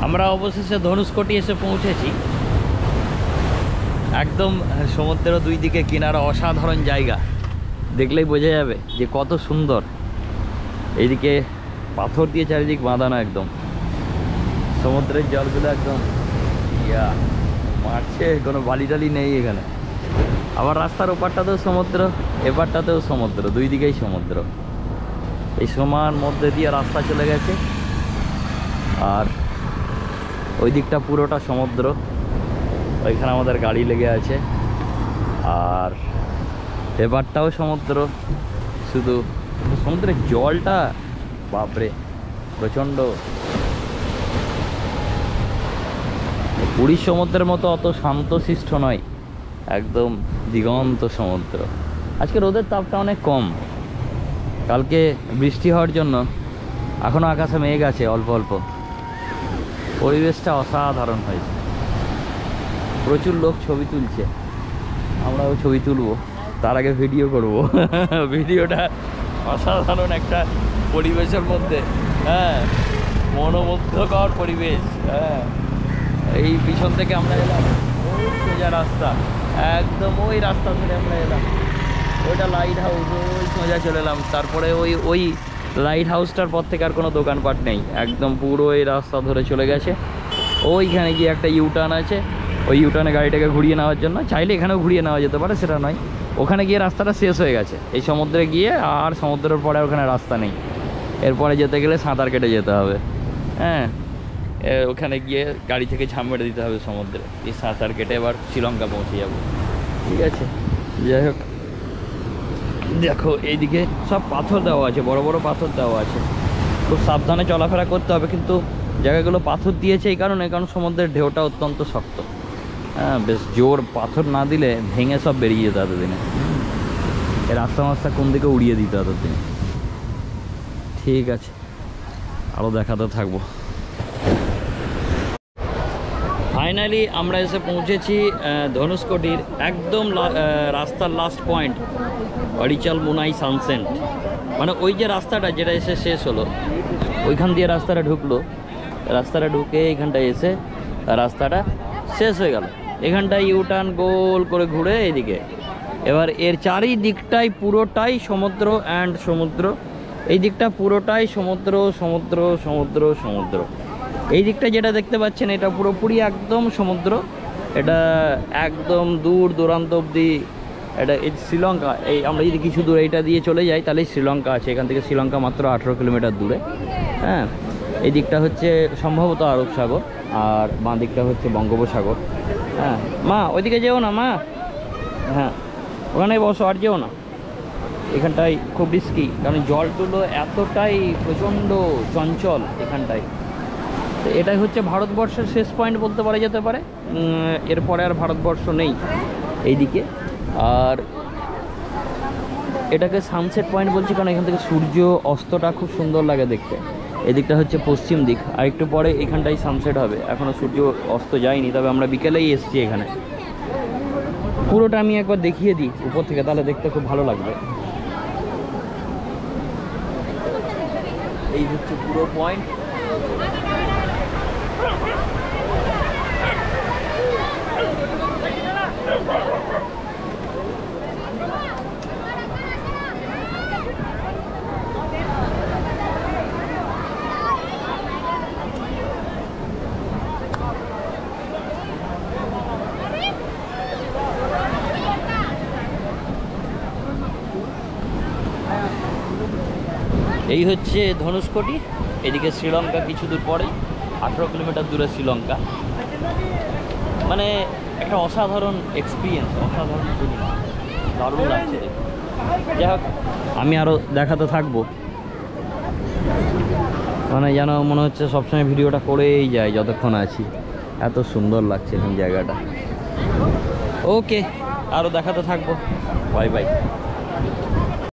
আমরা অবশেষে ধনুষকোটি এসে পৌঁছেছি। একদম সমুদ্রের দুই দিকে কিনারা, অসাধারণ জায়গা, দেখলেই বোঝা যাবে যে কত সুন্দর। এইদিকে পাথর দিয়ে চারিদিক বাঁধানো, একদম সমুদ্রের জলগুলো একদম মারছে, কোনো বালি টালি নেই এখানে। আবার রাস্তার ওপারটাতেও সমুদ্র, এপারটাতেও সমুদ্র, দুই দিকেই সমুদ্র। এই সমান মধ্যে দিয়ে রাস্তা চলে গেছে, আর ওই দিকটা পুরোটা সমুদ্র। ওইখানে আমাদের গাড়ি লেগে আছে, আর এবারটাও সমুদ্র। শুধু সমুদ্রের জলটা বাপরে প্রচণ্ড। পুরীর সমুদ্রের মতো অত শান্তশিষ্ট নয়, একদম দিগন্ত সমুদ্র। আজকে রোদের তাপটা অনেক কম, কালকে বৃষ্টি হওয়ার জন্য এখনও আকাশে মেঘ আছে অল্প অল্প। পরিবেশটা অসাধারণ হয়েছে, প্রচুর লোক ছবি তুলছে, আমরাও ছবি তুলবো, তার আগে ভিডিও করব। ভিডিওটা অসাধারণ একটা পরিবেশের মধ্যে, হ্যাঁ, মনোমুগ্ধকর পরিবেশ। হ্যাঁ, এই পিছন থেকে আমরা এলাম, ওই সোজা রাস্তা, একদম ওই রাস্তা ধরে আমরা এলাম, ওইটা লাইট হাউস, ওই সোজা চলে এলাম। তারপরে ওই লাইট হাউসটার পর থেকে আর কোনো দোকানপাট নেই, একদম পুরো এই রাস্তা ধরে চলে গেছে। ওইখানে গিয়ে একটা ইউটার্ন আছে, ওই ইউটার্নে গাড়িটাকে ঘুরিয়ে নেওয়ার জন্য, চাইলে এখানেও ঘুরিয়ে নেওয়া যেতে পারে, সেটা নয়। ওখানে গিয়ে রাস্তাটা শেষ হয়ে গেছে এই সমুদ্রে গিয়ে, আর সমুদ্রের পরে ওখানে রাস্তা নেই। এরপরে যেতে গেলে সাঁতার কেটে যেতে হবে। হ্যাঁ, ওখানে গিয়ে গাড়ি থেকে ঝাঁপ মেরে দিতে হবে সমুদ্রে, এই সাঁতার কেটে এবার শ্রীলঙ্কা পৌঁছে যাব। ঠিক আছে, যাই হোক, দেখো এইদিকে সব পাথর দেওয়া আছে, বড় বড় পাথর দেওয়া আছে, খুব সাবধানে চলাফেরা করতে হবে। কিন্তু জায়গাগুলো পাথর দিয়েছে এই কারণ সমুদ্রের ঢেউটা অত্যন্ত শক্ত। হ্যাঁ, বেশ জোর পাথর না দিলে ভেঙে সব বেরিয়ে যেত এতদিনে, এই রাস্তা মাস্তা কোন দিকে উড়িয়ে দিত এতদিনে। ঠিক আছে, আরও দেখাতে থাকবো। ফাইনালি আমরা এসে পৌঁছেছি ধনুষকোটির একদম রাস্তার লাস্ট পয়েন্ট, অরিচাল মুনাই সানসেট। মানে ওই যে রাস্তাটা যেটা এসে শেষ হলো, ওইখান দিয়ে রাস্তাটা ঢুকলো, রাস্তাটা ঢুকে এইখানটায় এসে রাস্তাটা শেষ হয়ে গেল। এখানটায় ইউটার্ন গোল করে ঘুরে এদিকে, এবার এর চারিদিকটাই পুরোটাই সমুদ্র অ্যান্ড সমুদ্র। এই দিকটা পুরোটাই সমুদ্র সমুদ্র সমুদ্র সমুদ্র। এই দিকটা যেটা দেখতে পাচ্ছেন এটা পুরোপুরি একদম সমুদ্র, এটা একদম দূর দূরান্ত অবধি। এটা এই শ্রীলঙ্কা, এই আমরা যদি কিছু দূর এইটা দিয়ে চলে যাই তাহলেই শ্রীলঙ্কা আছে। এখান থেকে শ্রীলঙ্কা মাত্র 18 কিলোমিটার দূরে। হ্যাঁ, এই দিকটা হচ্ছে সম্ভবত আরব সাগর, আর বাঁ দিকটা হচ্ছে বঙ্গোপসাগর। হ্যাঁ মা, ওইদিকে যেও না মা, হ্যাঁ ওখানে বসো, আর যেও না। এখানটায় খুব রিস্কি, কারণ জলগুলো এতটাই প্রচণ্ড চঞ্চল এখানটায়। তো এটাই হচ্ছে ভারতবর্ষের শেষ পয়েন্ট বলতে পারা যেতে পারে। এরপরে আর ভারতবর্ষ নেই এইদিকে। আর এটাকে সানসেট পয়েন্ট বলছি কারণ এখান থেকে সূর্য অস্তটা খুব সুন্দর লাগে দেখতে। এদিকটা হচ্ছে পশ্চিম দিক, আর একটু পরে এখানটাই সানসেট হবে। এখনও সূর্য অস্ত যায়নি, তবে আমরা বিকেলেই এসেছি এখানে। পুরোটা আমি একবার দেখিয়ে দিই উপর থেকে, তাহলে দেখতে খুব ভালো লাগবে। এই হচ্ছে পুরো পয়েন্ট। এই হচ্ছে ধনুষকোটি, এদিকে শ্রীলঙ্কা কিছু দূর পরেই, 18 কিলোমিটার দূরে শ্রীলঙ্কা। মানে একটা অসাধারণ এক্সপিরিয়েন্স, অসাধারণ ফিলিং, দারুণ লাগছে। যাই হোক, আমি আরও দেখাতে থাকবো, মানে যেন মনে হচ্ছে সবসময় ভিডিওটা করেই যায় যতক্ষণ আছি, এত সুন্দর লাগছে এখন জায়গাটা। ওকে, আরও দেখাতে থাকবো, বাই বাই।